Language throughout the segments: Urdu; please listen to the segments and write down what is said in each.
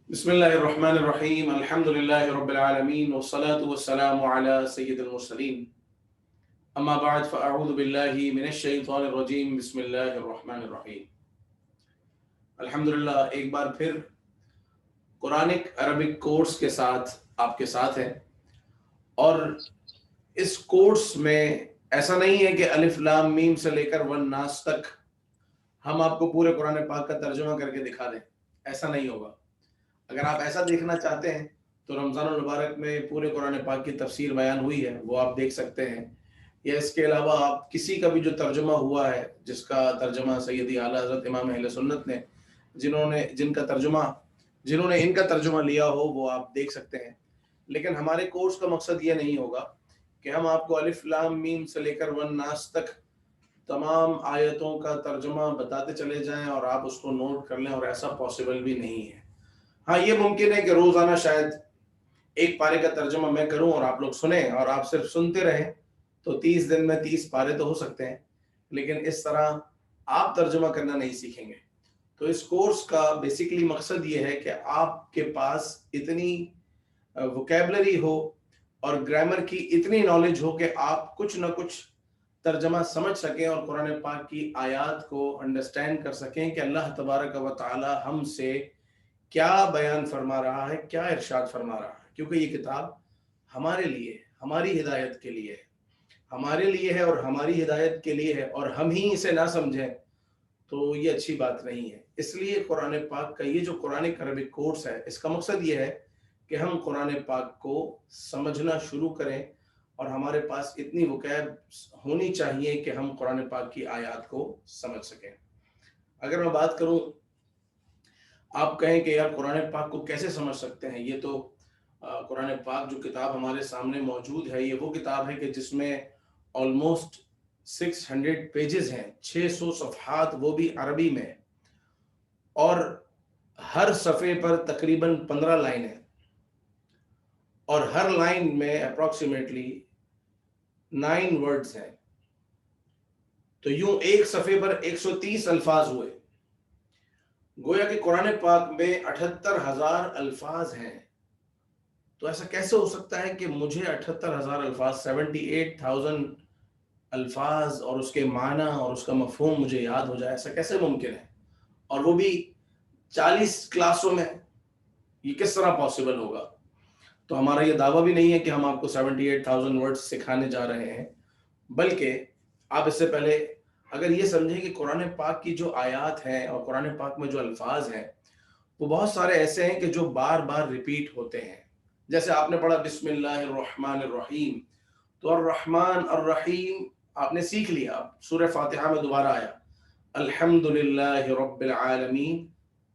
بسم اللہ الرحمن الرحیم الحمد للہ رب العالمین والصلاة والسلام علی سید المرسلین اما بعد فاعوذ باللہ من الشیطان الرجیم بسم اللہ الرحمن الرحیم۔ الحمدللہ ایک بار پھر قرآنک عربک کورس کے ساتھ آپ کے ساتھ ہے، اور اس کورس میں ایسا نہیں ہے کہ الف لام میم سے لے کر والناس تک ہم آپ کو پورے قرآن پاک کا ترجمہ کر کے دکھا دیں، ایسا نہیں ہوگا۔ اگر آپ ایسا دیکھنا چاہتے ہیں تو رمضان المبارک میں پورے قرآن پاک کی تفسیر بیان ہوئی ہے، وہ آپ دیکھ سکتے ہیں، یا اس کے علاوہ آپ کسی کا بھی جو ترجمہ ہوا ہے، جس کا ترجمہ سیدی اعلیٰ حضرت امام اہل سنت نے جنہوں نے ان کا ترجمہ لیا ہو، وہ آپ دیکھ سکتے ہیں۔ لیکن ہمارے کورس کا مقصد یہ نہیں ہوگا کہ ہم آپ کو الف لام میم سے لے کر والناس تک تمام آیتوں کا ترجمہ بتاتے چلے جائیں اور آپ اس کو نوٹ کر لیں، اور ایسا پاسبل بھی نہیں ہے۔ ہاں، یہ ممکن ہے کہ روزانہ شاید ایک پارے کا ترجمہ میں کروں اور آپ لوگ سنیں، اور آپ صرف سنتے رہیں تو 30 دن میں 30 پارے تو ہو سکتے ہیں، لیکن اس طرح آپ ترجمہ کرنا نہیں سیکھیں گے۔ تو اس کورس کا بیسیکلی مقصد یہ ہے کہ آپ کے پاس اتنی ووکیبلری ہو اور گرامر کی اتنی نالج ہو کہ آپ کچھ نہ کچھ ترجمہ سمجھ سکیں اور قرآن پاک کی آیات کو انڈرسٹینڈ کر سکیں کہ اللہ تبارک و تعالی ہم سے کیا بیان فرما رہا ہے، کیا ارشاد فرما رہا ہے، کیونکہ یہ کتاب ہمارے لیے، ہماری ہدایت کے لیے ہے، ہمارے لیے ہے اور ہماری ہدایت کے لیے ہے، اور ہم ہی اسے نہ سمجھیں تو یہ اچھی بات نہیں ہے۔ اس لیے قرآن پاک کا یہ جو قرآنک عربک کورس ہے، اس کا مقصد یہ ہے کہ ہم قرآن پاک کو سمجھنا شروع کریں، اور ہمارے پاس اتنی وکیب ہونی چاہیے کہ ہم قرآن پاک کی آیات کو سمجھ سکیں۔ اگر میں بات کروں، آپ کہیں کہ یار قرآن پاک کو کیسے سمجھ سکتے ہیں، یہ تو قرآن پاک جو کتاب ہمارے سامنے موجود ہے، یہ وہ کتاب ہے کہ جس میں آلموسٹ 600 پیجز ہیں، 600 صفحات، وہ بھی عربی میں، اور ہر صفحے پر تقریباً 15 لائن ہیں، اور ہر لائن میں اپروکسیمیٹلی 9 ورڈز ہیں، تو یوں ایک صفحے پر 130 الفاظ ہوئے۔ گویا کہ قرآن پاک میں 78,000 الفاظ ہیں۔ تو ایسا کیسے ہو سکتا ہے کہ مجھے 78,000 الفاظ، 78,000 الفاظ اور اس کے معنی اور اس کا مفہوم مجھے یاد ہو جائے؟ ایسا کیسے ممکن ہے؟ اور وہ بھی 40 کلاسوں میں، یہ کس طرح پاسبل ہوگا؟ تو ہمارا یہ دعویٰ بھی نہیں ہے کہ ہم آپ کو 78,000 ورڈز سکھانے جا رہے ہیں، بلکہ آپ اس سے پہلے اگر یہ سمجھیں کہ قرآن پاک کی جو آیات ہیں اور قرآن پاک میں جو الفاظ ہیں، وہ بہت سارے ایسے ہیں کہ جو بار بار ریپیٹ ہوتے ہیں۔ جیسے آپ نے پڑھا بسم اللہ الرحمن الرحیم، تو الرحمن الرحیم آپ نے سیکھ لیا، سورہ فاتحہ میں دوبارہ آیا الحمدللہ رب العالمین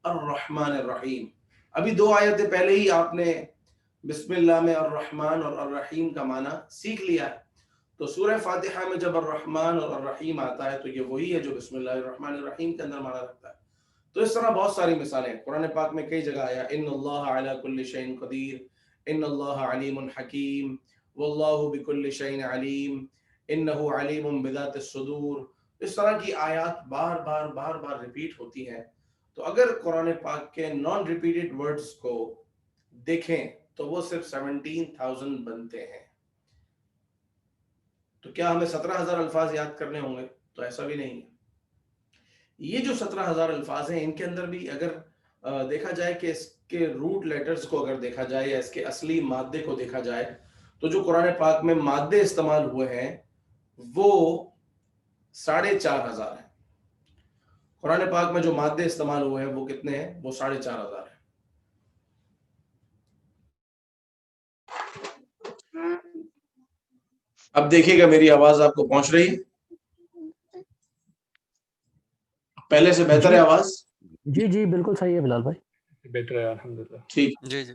الرحمن الرحیم۔ ابھی 2 آیتیں پہلے ہی آپ نے بسم اللہ میں الرحمن اور الرحیم کا معنی سیکھ لیا ہے۔ تو سورہ فاتحہ میں جب الرحمن اور الرحیم آتا ہے تو یہ وہی ہے جو بسم اللہ الرحمن الرحیم کے اندر معنی رکھتا ہے۔ تو اس طرح بہت ساری مثالیں قرآن پاک میں کئی جگہ آیا، ان اللہ علی کل شیء قدیر، ان اللہ علیم حکیم، واللہ بکل شیء علیم، انہ علیم بذات الصدور۔ اس طرح کی آیات بار بار ریپیٹ ہوتی ہیں۔ تو اگر قرآن پاک کے نان ریپیٹڈ ورڈز کو دیکھیں تو وہ صرف 17,000 بنتے ہیں۔ تو کیا ہمیں 17,000 الفاظ یاد کرنے ہوں گے؟ تو ایسا بھی نہیں ہے۔ یہ جو 17,000 الفاظ ہیں، ان کے اندر بھی اگر دیکھا جائے کہ اس کے روٹ لیٹرز کو اگر دیکھا جائے یا اس کے اصلی مادے کو دیکھا جائے، تو جو قرآن پاک میں مادے استعمال ہوئے ہیں وہ 4,500 ہیں۔ قرآن پاک میں جو مادے استعمال ہوئے ہیں وہ کتنے ہیں؟ وہ 4,500 ہیں۔ اب دیکھیے گا میری آواز آپ کو پہنچ رہی ہے؟ پہلے سے بہتر ہے آواز؟ جی جی بالکل صحیح ہے بلال بھائی، بہتر ہے الحمدللہ۔ ٹھیک جی جی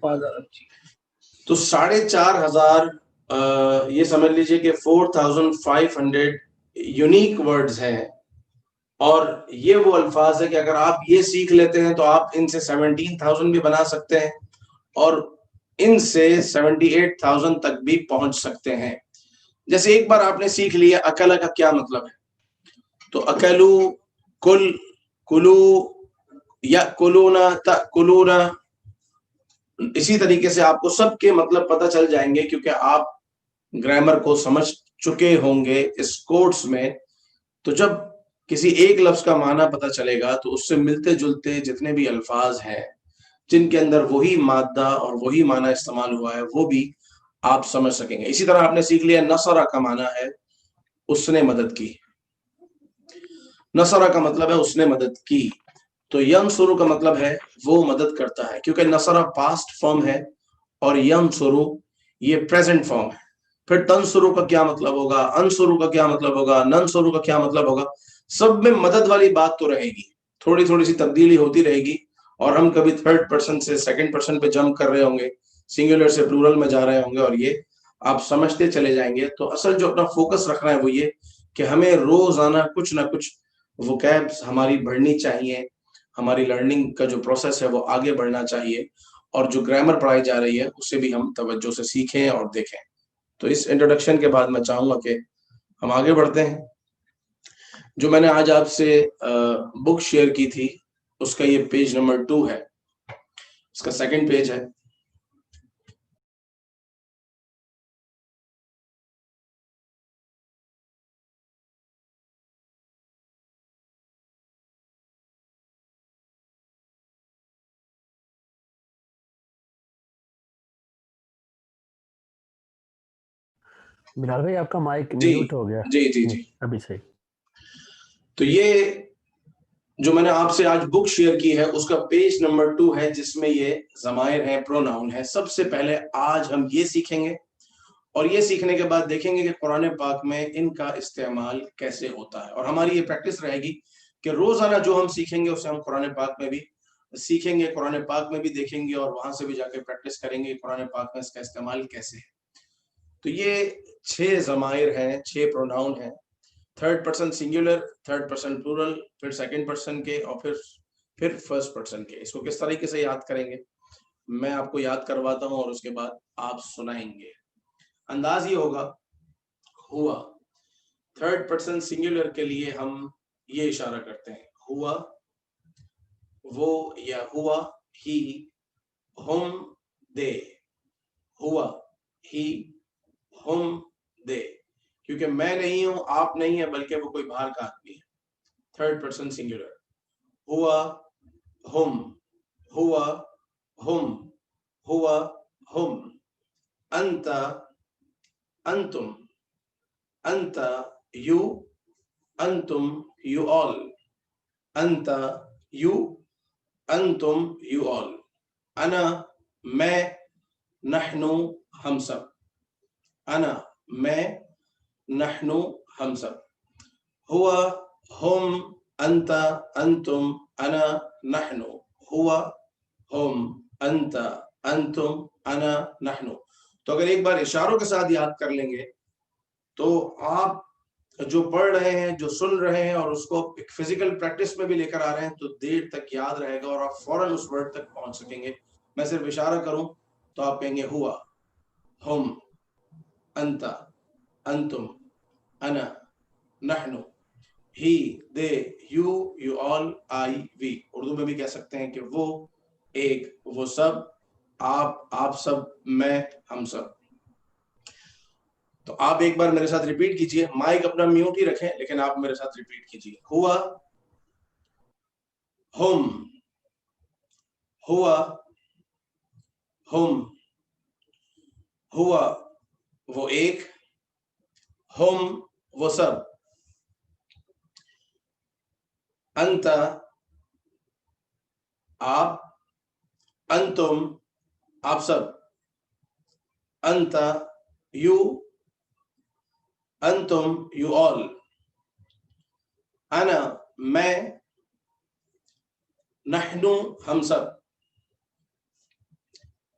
تو 4,500 یہ سمجھ لیجئے کہ 4,500 یونیک ورڈز ہیں، اور یہ وہ الفاظ ہے کہ اگر آپ یہ سیکھ لیتے ہیں تو آپ ان سے 17,000 بھی بنا سکتے ہیں، اور ان سے 78,000 تک بھی پہنچ سکتے ہیں۔ جیسے ایک بار آپ نے سیکھ لیا اکلا کا کیا مطلب ہے، تو اکلو، کل، کلو، یاکلون، تاکلون، اسی طریقے سے آپ کو سب کے مطلب پتہ چل جائیں گے کیونکہ آپ گرامر کو سمجھ چکے ہوں گے اس کورس میں. تو جب کسی ایک لفظ کا معنی پتہ چلے گا تو اس سے ملتے جلتے جتنے بھی الفاظ ہیں جن کے اندر وہی مادہ اور وہی معنی استعمال ہوا ہے وہ بھی آپ سمجھ سکیں گے. اسی طرح آپ نے سیکھ لیا نصرہ کا معنی ہے اس نے مدد کی. نصرہ کا مطلب ہے اس نے مدد کی. تو ینصرو کا مطلب ہے وہ مدد کرتا ہے کیونکہ نصرہ پاسٹ فارم ہے اور ینصرو یہ پریزنٹ فارم ہے. پھر تنصرو کا کیا مطلب ہوگا, انصرو کا کیا مطلب ہوگا, ننصرو کا کیا مطلب ہوگا. سب میں مدد والی بات تو رہے گی, تھوڑی تھوڑی سی تبدیلی ہوتی رہے گی. اور ہم کبھی تھرڈ پرسن سے سیکنڈ پرسن پہ جمپ کر رہے ہوں گے, سنگولر سے پلورل میں جا رہے ہوں گے, اور یہ آپ سمجھتے چلے جائیں گے. تو اصل جو اپنا فوکس رکھنا ہے وہ یہ کہ ہمیں روزانہ کچھ نہ کچھ وکیبس ہماری بڑھنی چاہیے, ہماری لرننگ کا جو پروسیس ہے وہ آگے بڑھنا چاہیے, اور جو گرامر پڑھائی جا رہی ہے اسے بھی ہم توجہ سے سیکھیں اور دیکھیں. تو اس انٹروڈکشن کے بعد میں چاہوں گا کہ ہم آگے بڑھتے ہیں. جو میں نے آج آپ سے بک شیئر کی تھی اس کا یہ پیج نمبر 2 ہے, اس کا سیکنڈ پیج ہے. بلال بھائی آپ کا مائک جی میوٹ ہو گیا. جی جی جی ابھی صحیح. تو یہ جو میں نے آپ سے آج بک شیئر کی ہے اس کا پیج نمبر 2 ہے جس میں یہ ضمائر ہیں, پروناؤن ہے. سب سے پہلے آج ہم یہ سیکھیں گے اور یہ سیکھنے کے بعد دیکھیں گے کہ قرآن پاک میں ان کا استعمال کیسے ہوتا ہے. اور ہماری یہ پریکٹس رہے گی کہ روزانہ جو ہم سیکھیں گے اسے ہم قرآن پاک میں بھی سیکھیں گے, قرآن پاک میں بھی دیکھیں گے, اور وہاں سے بھی جا کے پریکٹس کریں گے قرآن پاک میں اس کا استعمال کیسے ہے. تو یہ 6 ضمائر ہیں, 6 پروناؤن ہیں. Third person singular, third person plural, پھر سیکنڈ پرسن کے, اور پھر فرسٹ پرسن کے. اس کو کس طریقے سے یاد کریں گے میں آپ کو یاد کرواتا ہوں اور اس کے بعد آپ سنائیں گے. انداز یہ ہوگا, ہوا تھرڈ پرسن سنگولر کے لیے ہم یہ اشارہ کرتے ہیں ہوا, وہ یا ہوا ہی, ہم دے, ہوا ہی ہم دے, کیونکہ میں نہیں ہوں, آپ نہیں ہے, بلکہ وہ کوئی باہر کا آدمی ہے. تھرڈ پرسن سنگولر, ہوا ہم, ہوا ہم, ہوا ہم, انت انتم, انت یو, انتم یو آل, انت یو, انتم یو آل, انا میں, نحنو ہم سب, انا میں, نحنو ہم سب, ہوا ہم, انت انتم, انا نحنو, ہوا ہم, انت انتم, انا نحنو. تو اگر ایک بار اشاروں کے ساتھ یاد کر لیں گے تو آپ جو پڑھ رہے ہیں, جو سن رہے ہیں, اور اس کو ایک فزیکل پریکٹس میں بھی لے کر آ رہے ہیں تو دیر تک یاد رہے گا اور آپ فوراً اس ورڈ تک پہنچ سکیں گے. میں صرف اشارہ کروں تو آپ کہیں گے ہوا ہم, انت انتم, انا نحنو, ہی دے, یو یو آل, آئی وی. اردو میں بھی کہہ سکتے ہیں کہ وہ ایک, وہ سب, آپ سب, میں ہم سب. تو آپ ایک بار میرے ساتھ ریپیٹ کیجئے, مائک اپنا میوٹ ہی رکھیں لیکن آپ میرے ساتھ ریپیٹ کیجئے. ہوا ہم, ہوا ہم, ہوا وہ ایک, ہم وہ سب, انت آپ, انتم آپ سب, انت یو, انتم یو آل, انا میں, نحنو ہم سب,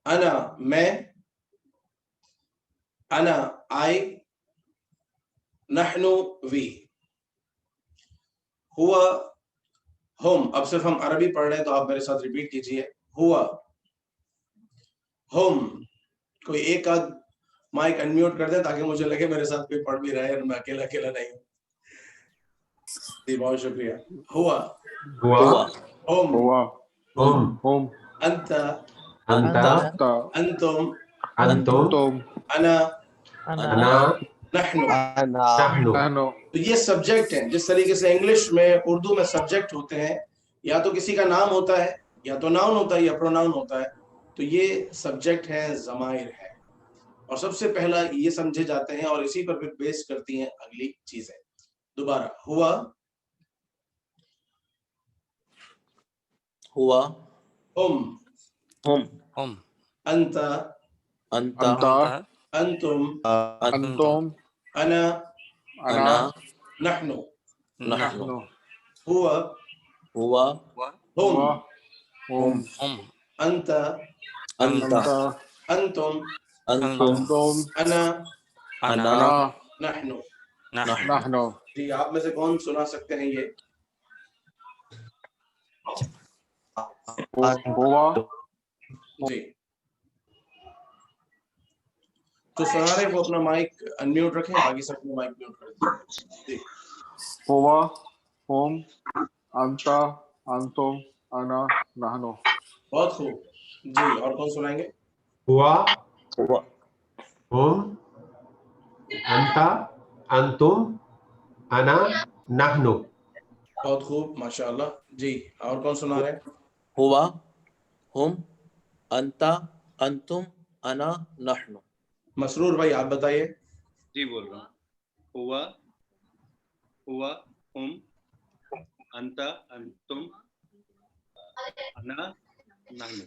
انا میں, انا آئی, نحنو وی. ہوا ہم, اب صرف ہم عربی پڑھ رہے ہیں تو آپ میرے ساتھ ریپیٹ کیجئے. ہوا ہم, کوئی ایک آدھ مائک انمیوٹ کر دیں تاکہ مجھے لگے میرے ساتھ کوئی پڑھ بھی رہا ہے اور میں اکیلا نہیں ہوں. جی بہت شکریہ. ہوا ہوا ہم, ہوا انت أنت أنتم أنتم أنا أنا نحن. نحن. تو یہ سبجیکٹ ہیں. جس طریقے سے انگلش میں اردو میں سبجیکٹ ہوتے ہیں, یا تو کسی کا نام ہوتا ہے, یا تو ناؤن ہوتا ہے, یا پروناؤن ہوتا ہے. تو یہ سبجیکٹ ہیں, ضمائر ہے, اور سب سے پہلا یہ سمجھے جاتے ہیں, اور اسی پر پھر بیس کرتی ہیں اگلی چیزیں. دوبارہ ہوا ہم انت انتم انا نحن هو هم انت انتم انا نحن. جی آپ میں سے کون سنا سکتے ہیں یہ؟ جی تو سنا رہے وہ اپنا مائک انمیوٹ رکھیں, باقی سب کو مائک میوٹ کر دیں. جی هو هم أنت أنتم أنا نحن. بہت خوب. جی اور کون سنائیں گے؟ هو هم أنت أنتم أنا نحن. بہت خوب ماشاء اللہ. جی اور کون سنا رہے ہیں؟ ہوا ہم انتا انتم انا نحن. مسرور بھائی آپ بتائیے. جی بول رہا ہوں. ہوا ہم انتا انتم انا نحن.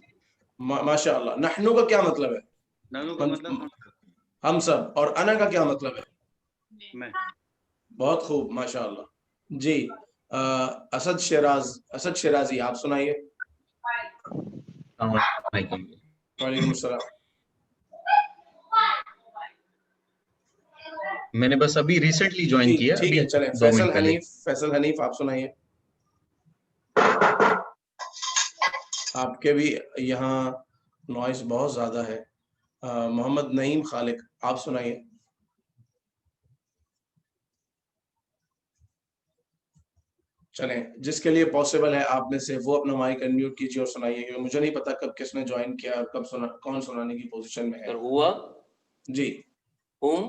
ماشاء اللہ. نحنو کا کیا مطلب ہے؟ نحنو کا مطلب ہم سب. اور انا کا کیا مطلب ہے؟ میں. بہت خوب ماشاء اللہ. جی اسد شیرازی آپ سنائیے. وعلیکم السلام. میں نے بس ابھی ریسنٹلی جوائن کیا. ٹھیک ہے چلیں. فیصل حنیف آپ سنائیے. آپ کے بھی یہاں نوائز بہت زیادہ ہے. محمد نعیم خالق آپ سنائیے. چلیں جس کے لیے پاسبل ہے آپ میں سے وہ اپنا مائک انمیوٹ کیجیے اور سنائیے, کیونکہ مجھے نہیں پتا کب کس نے جوائن کیا اور کب کون سنانے کی پوزیشن میں ہے. ہوا جی ہم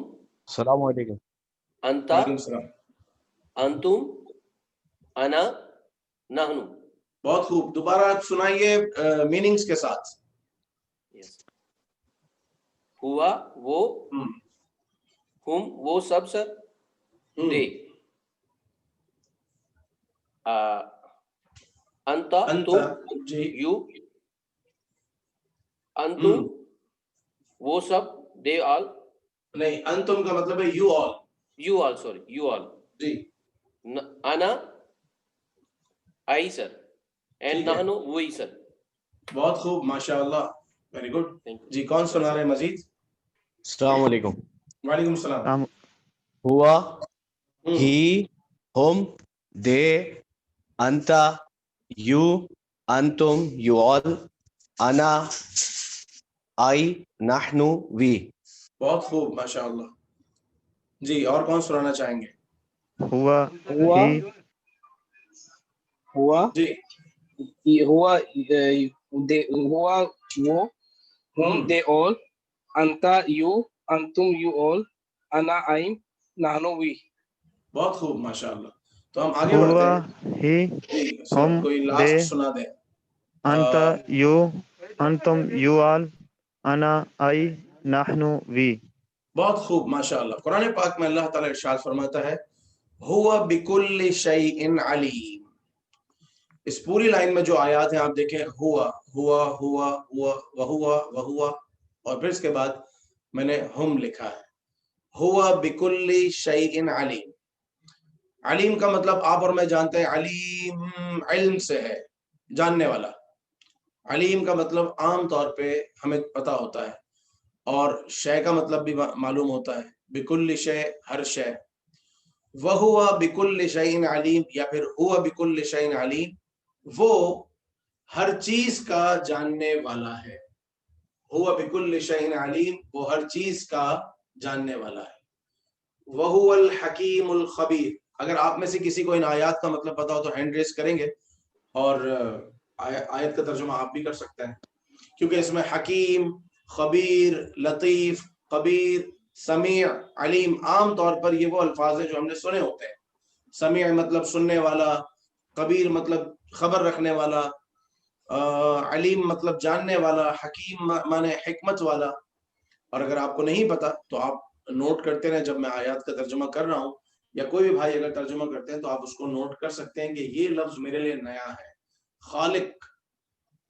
السلام علیکم. انتا وعلیکم السلام. انتم انا نحن. بہت خوب. دوبارہ آپ سنائیے میننگز کے ساتھ. ہوا وہ, ہم وہ سب سر, دے, انتا تم, جی یو, انتم وہ سب, دے آل. نہیں, انتم کا مطلب ہے you all. You all, sorry, you all. جی انا آئی سر, اینڈ نحن وہی سر. بہت خوب ماشاء اللہ. Very good. جی کون سنا رہے ہیں مزید؟ السلام علیکم. وعلیکم السلام. ہوا ہی ہم دے انتا یو انتم یو آل انا آئی نحن وی. بہت خوب ماشاء اللہ. جی اور کون سنانا چاہیں گے؟ ہوا جی ہوا ہوا وہ, ہم دے آل, انتا یو انتم یو آل انا آئی نحن وی. بہت خوب ماشاء اللہ. تو ہم آگے بڑھتے ہیں. ہی ہم کوئی دے لاسٹ سنا دیں. انتا یو انتم یو آل انا آئی نحن وی. بہت خوب ماشاء اللہ. قرآن پاک میں اللہ تعالیٰ ارشاد فرماتا ہے ہوا بکل شیء علیم. اس پوری لائن میں جو آیات ہیں آپ دیکھیں, ہوا ہوا ہوا ہوا وہوا وہوا, اور پھر اس کے بعد میں نے ہم لکھا ہے. ہوا بکل شیء علیم. علیم کا مطلب آپ اور میں جانتے ہیں, علیم علم سے ہے, جاننے والا. علیم کا مطلب عام طور پہ ہمیں پتہ ہوتا ہے, اور شے کا مطلب بھی معلوم ہوتا ہے, بکل شے ہر شے. وہوا بکل شیء علیم, یا پھر ہوا بکل شیء علیم, وہ ہر چیز کا جاننے والا ہے. ہوا بکل شیء علیم, وہ ہر چیز کا جاننے والا ہے. وہو الحکیم الخبیر. اگر آپ میں سے کسی کو ان آیات کا مطلب پتا ہو تو ہینڈ ریز کریں گے, اور آیت کا ترجمہ آپ بھی کر سکتے ہیں. کیونکہ اس میں حکیم، خبیر، لطیف، خبیر، سمیع، علیم، عام طور پر یہ وہ الفاظ ہیں جو ہم نے سنے ہوتے ہیں. سمیع مطلب سننے والا، خبیر مطلب خبر رکھنے والا، علیم مطلب جاننے والا، حکیم مانے حکمت والا. اور اگر آپ کو نہیں پتا تو آپ نوٹ کرتے رہیں، جب میں آیات کا ترجمہ کر رہا ہوں یا کوئی بھی بھائی اگر ترجمہ کرتے ہیں تو آپ اس کو نوٹ کر سکتے ہیں کہ یہ لفظ میرے لیے نیا ہے. خالق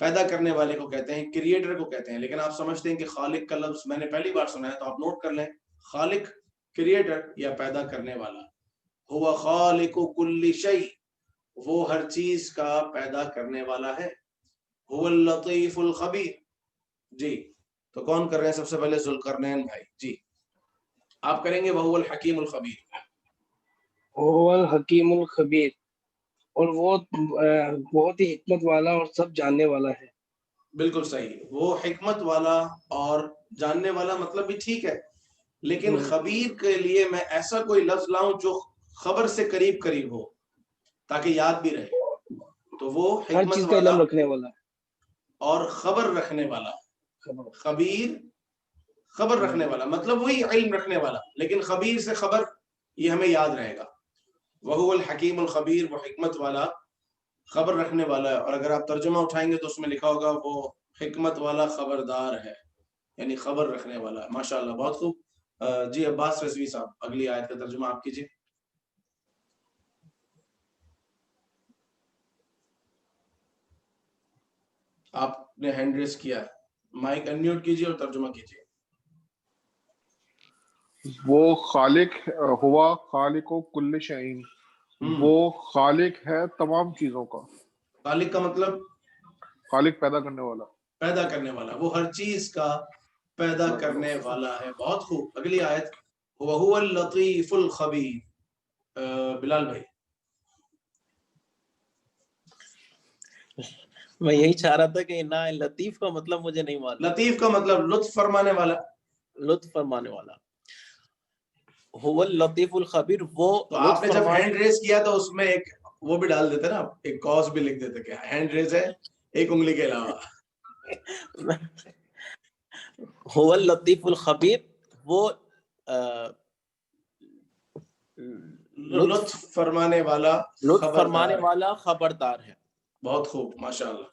پیدا کرنے والے کو کہتے ہیں، کریٹر کو کہتے ہیں، لیکن آپ سمجھتے ہیں کہ خالق کا لفظ میں نے پہلی بار سنا ہے، تو آپ نوٹ کر لیں، خالق کریٹر یا پیدا کرنے والا. ہوا خالق کل شیء، وہ ہر چیز کا پیدا کرنے والا ہے. هو اللطیف الخبیر. جی تو کون کر رہے ہیں؟ سب سے پہلے ذوالقرنین بھائی. جی آپ کریں گے وهو الحکیم الخبیر. هو الحکیم الخبیر، اور وہ بہت ہی حکمت والا اور سب جاننے والا ہے. بالکل صحیح، وہ حکمت والا اور جاننے والا مطلب بھی ٹھیک ہے، لیکن خبیر کے لیے میں ایسا کوئی لفظ لاؤں جو خبر سے قریب قریب ہو تاکہ یاد بھی رہے. تو وہ ہر چیز حکمت کا والا علم رکھنے والا اور خبر رکھنے والا. خبیر خبر رکھنے والا مطلب وہی علم رکھنے والا، لیکن خبیر سے خبر یہ ہمیں یاد رہے گا. وہو الحکیم الخبیر، وہ حکمت والا خبر رکھنے والا ہے. اور اگر آپ ترجمہ اٹھائیں گے تو اس میں لکھا ہوگا وہ حکمت والا خبردار ہے، یعنی خبر رکھنے والا ہے. ماشاءاللہ، بہت خوب. جی عباس رضوی صاحب، اگلی آیت کا ترجمہ آپ کیجیے. آپ نے ہینڈ ریز کیا ہے، مائک انمیوٹ کیجیے اور ترجمہ کیجیے. وہ خالق ہوا خالق و کل شعین، وہ خالق ہے تمام چیزوں کا. خالق کا مطلب خالق پیدا کرنے والا. پیدا کرنے والا، وہ ہر چیز کا پیدا کرنے والا ہے. بہت خوب. اگلی آیت وَهُوَ اللَّطِيفُ الْخَبِيرُ. بلال بھائی. میں یہی چاہ رہا تھا کہ نا لطیف کا مطلب مجھے نہیں معلوم. لطیف کا مطلب لطف فرمانے والا. لطف فرمانے والا. هو اللطیف الخبیر، وہ تو آپ نے جب ہینڈ ریز کیا تو اس میں ایک وہ بھی ڈال دیتے نا، ایک کاز بھی لکھ دیتے کہ ہینڈ ریز ہے ایک انگلی کے علاوہ. هو اللطیف الخبیر، وہ لطف فرمانے والا، لطف فرمانے والا، خبردار ہے. بہت خوب، ماشاءاللہ.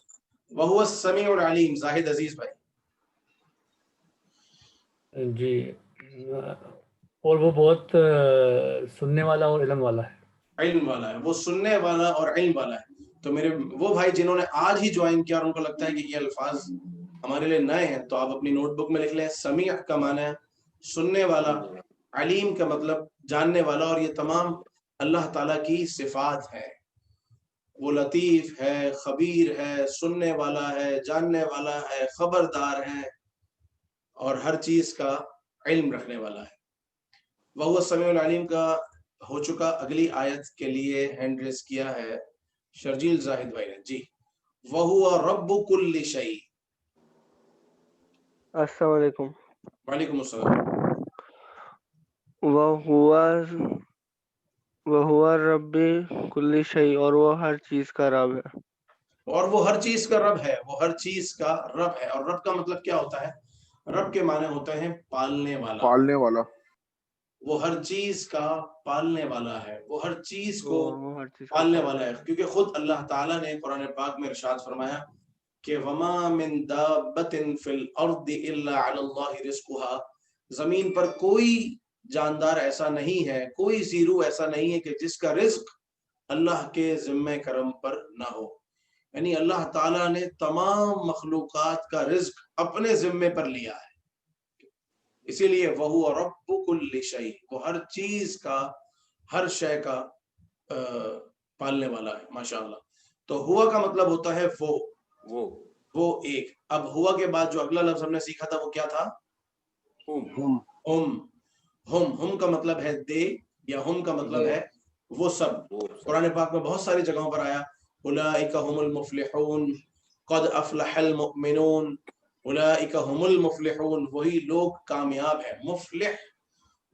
وَهُوَ السَّمِيعُ الْعَلِيمُ. زاہد عزیز بھائی. جی، اور وہ بہت سننے والا اور علم والا ہے. علم والا ہے، وہ سننے والا اور علم والا ہے. تو میرے وہ بھائی جنہوں نے آج ہی جوائن کیا اور ان کو لگتا ہے کہ یہ الفاظ ہمارے لیے نئے ہیں، تو آپ اپنی نوٹ بک میں لکھ لیں. سمیع کا معنی ہے سننے والا، علیم کا مطلب جاننے والا، اور یہ تمام اللہ تعالیٰ کی صفات ہیں. وہ لطیف ہے، خبیر ہے، سننے والا ہے، جاننے والا ہے، خبردار ہے، اور ہر چیز کا علم رکھنے والا ہے. وَهُوَ السَّمِيعُ الْعَلِيمُ کا ہو چکا. اگلی آیت کے لیے ہینڈ ریز کیا ہے شرجیل زاہد بھائی نے. جی. وَهُوَ رَبُّ كُلِّ شَيْءٍ. السلام علیکم. وعلیکم السلام. وَهُوَ رَبِّ كُلِّ شَيْءٍ، اور وہ ہر چیز کا رب ہے. اور وہ ہر چیز کا رب ہے، وہ ہر چیز کا رب ہے. اور رب کا مطلب کیا ہوتا ہے؟ رب کے معنی ہوتے ہیں پالنے والا. پالنے والا. وہ ہر چیز کا پالنے والا ہے، وہ ہر چیز کو پالنے والا ہے. کیونکہ خود اللہ تعالیٰ نے قرآن پاک میں ارشاد فرمایا کہ وَمَا مِن دَابَّةٍ فِي الْأَرْضِ إِلَّا عَلَى اللَّهِ رِزْقُهَا. زمین پر کوئی جاندار ایسا نہیں ہے، کوئی زیرو ایسا نہیں ہے کہ جس کا رزق اللہ کے ذمہ کرم پر نہ ہو. یعنی اللہ تعالیٰ نے تمام مخلوقات کا رزق اپنے ذمے پر لیا ہے. اسی لیے وَهُوَ رَبُّ كُلِّ شَيْءٍ، وہ ہر چیز کا، ہر شے کا پالنے والا ہے. ماشاءاللہ. تو ہوا کا مطلب ہوتا ہے وہ ایک. اب ہوا کے بعد جو اگلا لفظ ہم نے سیکھا تھا وہ کیا تھا؟ ہم کا مطلب ہے دے، یا ہم کا مطلب ہے وہ سب. قرآن پاک میں بہت ساری جگہوں پر آیا اولئک هم المفلحون، قد افلح المؤمنون، اولئک هم المفلحون، وہی لوگ کامیاب ہیں.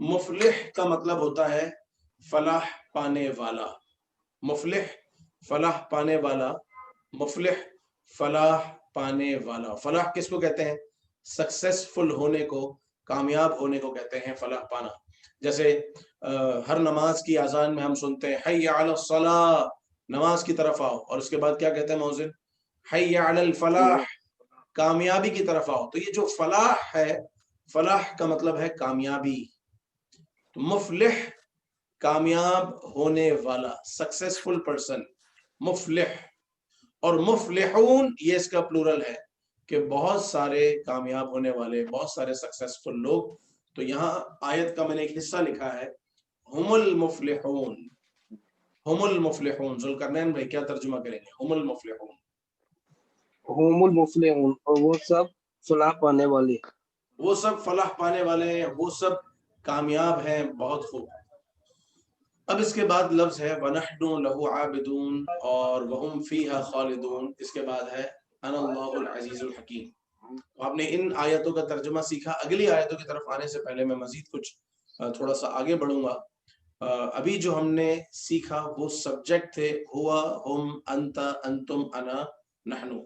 مفلح کا مطلب ہوتا ہے فلاح پانے والا. مفلح فلاح پانے والا، مفلح فلاح پانے والا. فلاح کس کو کہتے ہیں؟ سکسیسفل ہونے کو، کامیاب ہونے کو کہتے ہیں فلاح پانا. جیسے ہر نماز کی اذان میں ہم سنتے ہیں حی علی الصلاۃ، نماز کی طرف آؤ، اور اس کے بعد کیا کہتے ہیں مؤذن؟ حی علی الفلاح، کامیابی کی طرف آؤ. تو یہ جو فلاح ہے، فلاح کا مطلب ہے کامیابی. تو مفلح کامیاب ہونے والا، سکسیسفل پرسن، مفلح. اور مفلحون یہ اس کا پلورل ہے کہ بہت سارے کامیاب ہونے والے، بہت سارے سکسیسفل لوگ. تو یہاں آیت کا میں نے ایک حصہ لکھا ہے ہم المفلحون، ہم المفلحون. ذوالقرنین بھائی کیا ترجمہ کریں گے ہم المفلحون؟ هم المفلحون، اور وہ سب فلاح پانے والے. وہ سب فلاح پانے والے ہیں، وہ سب کامیاب ہیں. بہت خوب. اب اس کے بعد لفظ ہے وَنَحْنُ لَهُ عَابِدُونَ اور وَهُمْ فِيهَا خَالِدُونَ. اس کے بعد ہے أَنَا اللَّهُ الْعَزِيزُ الْحَكِيمُ. آپ نے ان آیتوں کا ترجمہ سیکھا. اگلی آیتوں کی طرف آنے سے پہلے میں مزید کچھ تھوڑا سا آگے بڑھوں گا. ابھی جو ہم نے سیکھا وہ سبجیکٹ تھے ہوا، ہم، انت، انتم، انا، نحنو.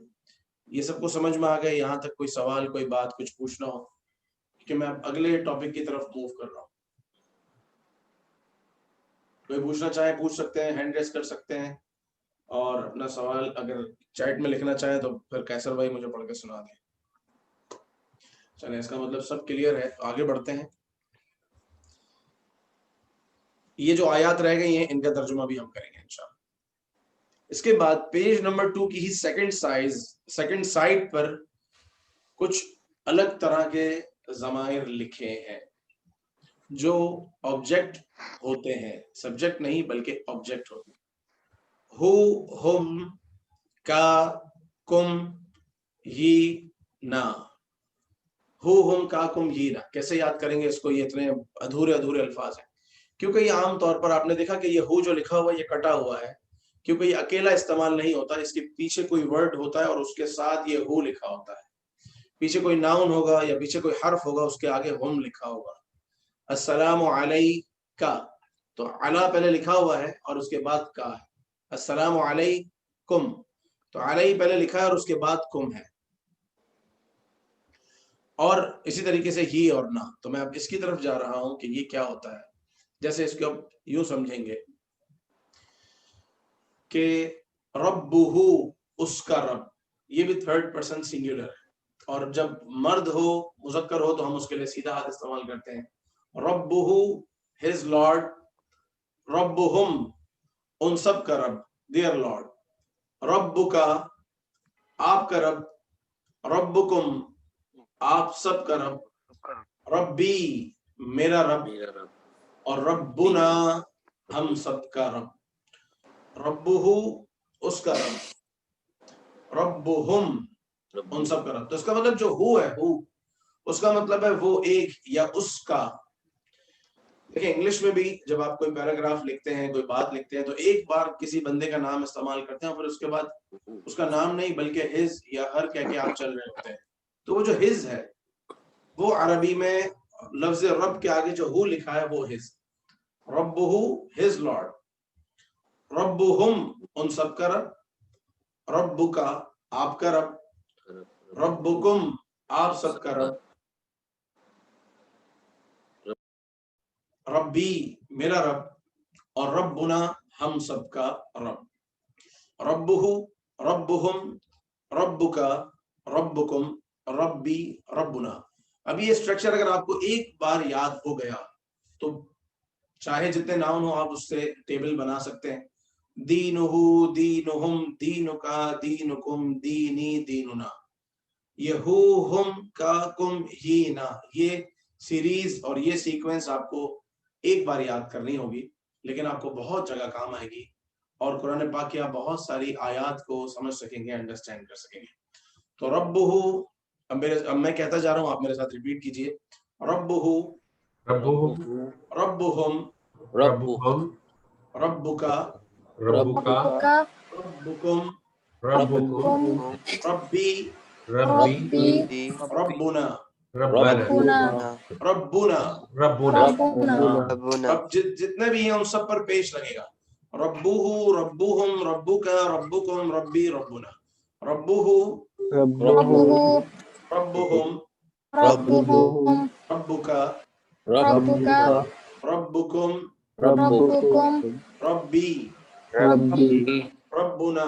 یہ سب کو سمجھ میں آ گئے؟ یہاں تک کوئی سوال، کوئی بات، کچھ پوچھنا ہو؟ کہ میں اب اگلے ٹاپک کی طرف موو کر رہا ہوں. کوئی پوچھنا چاہے پوچھ سکتے ہیں، ہینڈ ریز کر سکتے ہیں، اور اپنا سوال اگر چیٹ میں لکھنا چاہے تو پھر کیسر بھائی مجھے پڑھ کے سنا دیں. چلیں، اس کا مطلب سب کلیئر ہے. آگے بڑھتے ہیں. یہ جو آیات رہ گئی ہیں ان کا ترجمہ بھی ہم کریں گے انشاءاللہ. اس کے بعد پیج نمبر 2 کی ہی سیکنڈ سائڈ پر کچھ الگ طرح کے ضمائر لکھے ہیں جو آبجیکٹ ہوتے ہیں، سبجیکٹ نہیں بلکہ آبجیکٹ ہوتے ہیں. ہو، ہم، کا، کم، ہی، نا. ہو، ہم، کا، کم، ہی، نا. کیسے یاد کریں گے اس کو؟ یہ اتنے ادھورے الفاظ ہیں کیونکہ یہ عام طور پر آپ نے دیکھا کہ یہ ہو جو لکھا ہوا یہ کٹا ہوا ہے، کیونکہ یہ اکیلا استعمال نہیں ہوتا. اس کے پیچھے کوئی ورڈ ہوتا ہے اور اس کے ساتھ یہ ہو لکھا ہوتا ہے. پیچھے کوئی ناؤن ہوگا یا پیچھے کوئی حرف ہوگا، اس کے آگے ہم لکھا ہوگا. السلام علیکہ، تو علی پہلے لکھا ہوا ہے اور اس کے بعد کا ہے. السلام علیکم، تو علی پہلے لکھا ہے اور اس کے بعد کم ہے. اور اسی طریقے سے ہی اور نہ. تو میں اب اس کی طرف جا رہا ہوں کہ یہ کیا ہوتا ہے. جیسے اس کو اب یوں سمجھیں گے کہ ربہ، اس کا رب. یہ بھی تھرڈ پرسن سنگولر ہے، اور جب مرد ہو، مذکر ہو، تو ہم اس کے لیے سیدھا ہاتھ استعمال کرتے ہیں. ربہ، ہز لارڈ. ربہم، ان سب کا رب، دیئر لارڈ. ربک، آپ کا رب. ربکم، آپ سب کا رب. ربی، میرا رب. اور ربنا، ہم سب کا رب. ربہ، اس کا رب. ربہم، ان سب کا رب. تو اس کا مطلب جو ہو ہے، ہو اس کا مطلب ہے وہ ایک یا اس کا. دیکھیں انگلش میں بھی جب آپ کوئی پیراگراف لکھتے ہیں، کوئی بات لکھتے ہیں، تو ایک بار کسی بندے کا نام استعمال کرتے ہیں، پھر اس کے بعد اس کا نام نہیں بلکہ ہز یا ہر کہہ کے آپ چل رہے ہوتے ہیں. تو وہ جو ہز ہے وہ عربی میں لفظ رب کے آگے جو ہو لکھا ہے وہ ہز. ربہ، ہز لارڈ. ربہم، ان سب کا رب. ربک، آپ کا رب. ربکم، آپ سب کا رب. ربی، میرا رب. اور ربنا، ہم سب کا رب. ربہ، ربہم، ربک، ربکم، ربی، ربنا. اب یہ اسٹرکچر اگر آپ کو ایک بار یاد ہو گیا تو چاہے جتنے ناؤن ہو آپ اس سے ٹیبل بنا سکتے ہیں. دینہ، دینہم، دینک، دینکم، دینی، دیننا. یہ ہو، ہم، کا، کم، ہی، نا، یہ سیریز اور یہ سیکوینس آپ کو ایک بار یاد کرنی ہوگی، لیکن آپ کو بہت جگہ کام آئے گی، اور قرآن پاک کی آپ بہت ساری آیات کو سمجھ سکیں گے، انڈرسٹینڈ کر سکیں گے. تو ربہ، اب میں کہتا جا رہا ہوں، آپ میرے ساتھ ریپیٹ کیجئے. ربہ، ربہم، ربہم، ربک، ربک، ربکم، ربکم، ربی، ربی، ربنا. ربنا، ربنا، ربنا. اب جتنے بھی ہیں ان سب پر پیش لگے گا. ربہ، ربہم، ربک، ربکم، ربی، ربنا. ربہ، ربه ربهم ربهم ربك ربك ربكم ربكم ربی ربي ربنا.